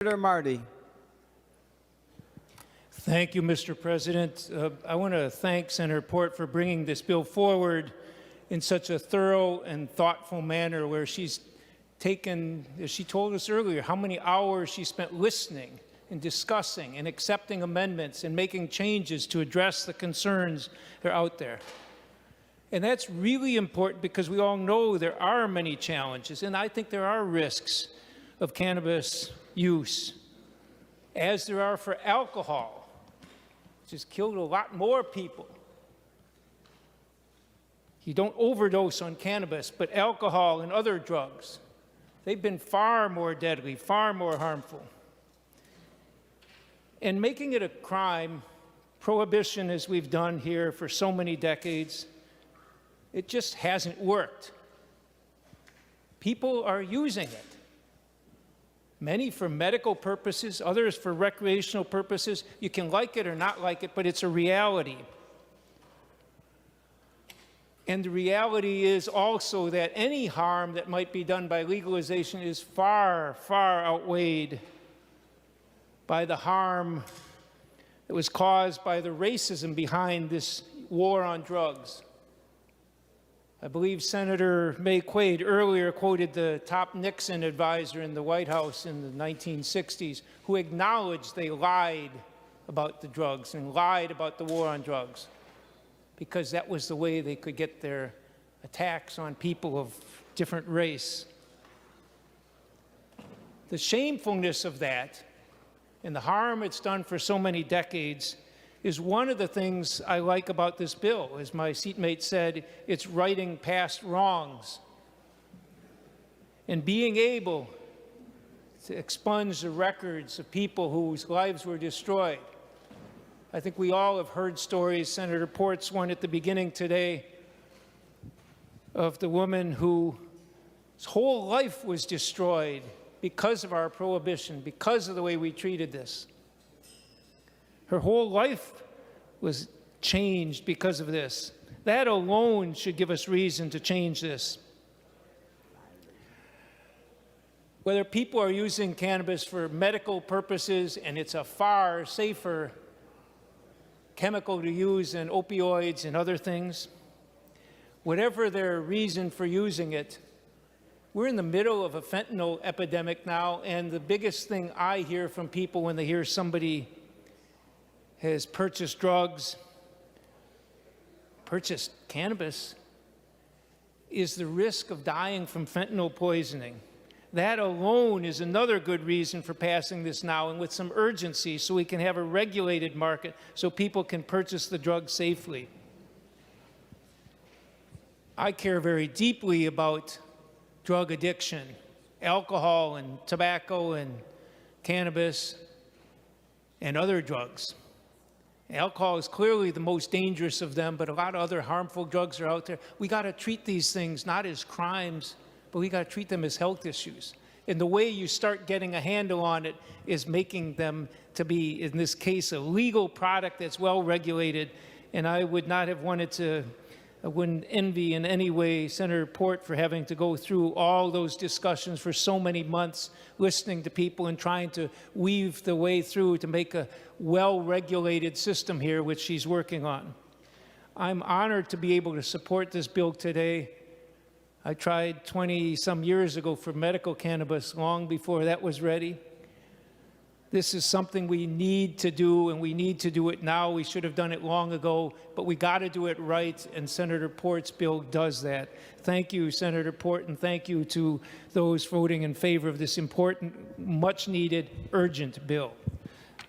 Senator Marty. Thank you, Mr. President. I want to thank Senator Port for bringing this bill forward in such a thorough and thoughtful manner, where she's taken, as she told us earlier, how many hours she spent listening and discussing and accepting amendments and making changes to address the concerns that are out there. And that's really important because we all know there are many challenges, and I think there are risks of cannabis use, as there are for alcohol, which has killed a lot more people. You don't overdose on cannabis, but alcohol and other drugs, they've been far more deadly, far more harmful. And making it a crime, prohibition as we've done here for so many decades, it just hasn't worked. People are using it. Many for medical purposes, others for recreational purposes. You can like it or not like it, but it's a reality. And the reality is also that any harm that might be done by legalization is far, far outweighed by the harm that was caused by the racism behind this war on drugs. I believe Senator May Quaid earlier quoted the top Nixon advisor in the White House in the 1960s, who acknowledged they lied about the drugs and lied about the war on drugs, because that was the way they could get their attacks on people of different race. The shamefulness of that and the harm it's done for so many decades is one of the things I like about this bill. As my seatmate said, it's righting past wrongs and being able to expunge the records of people whose lives were destroyed. I think we all have heard stories, Senator Port's one at the beginning today, of the woman whose whole life was destroyed because of our prohibition, because of the way we treated this. Her whole life was changed because of this. That alone should give us reason to change this. Whether people are using cannabis for medical purposes, and it's a far safer chemical to use than opioids and other things, whatever their reason for using it, we're in the middle of a fentanyl epidemic now, and the biggest thing I hear from people when they hear somebody has purchased drugs, purchased cannabis, is the risk of dying from fentanyl poisoning. That alone is another good reason for passing this now, and with some urgency, so we can have a regulated market so people can purchase the drug safely. I care very deeply about drug addiction, alcohol and tobacco and cannabis and other drugs. Alcohol is clearly the most dangerous of them, but a lot of other harmful drugs are out there. We got to treat these things not as crimes, but we got to treat them as health issues. And the way you start getting a handle on it is making them to be, in this case, a legal product that's well regulated. And I would not have wanted to, I wouldn't envy in any way Senator Port for having to go through all those discussions for so many months, listening to people and trying to weave the way through to make a well-regulated system here, which she's working on. I'm honored to be able to support this bill today. I tried 20-some years ago for medical cannabis, long before that was ready. This is something we need to do, and we need to do it now. We should have done it long ago, but we got to do it right, and Senator Port's bill does that. Thank you, Senator Port, and thank you to those voting in favor of this important, much-needed, urgent bill.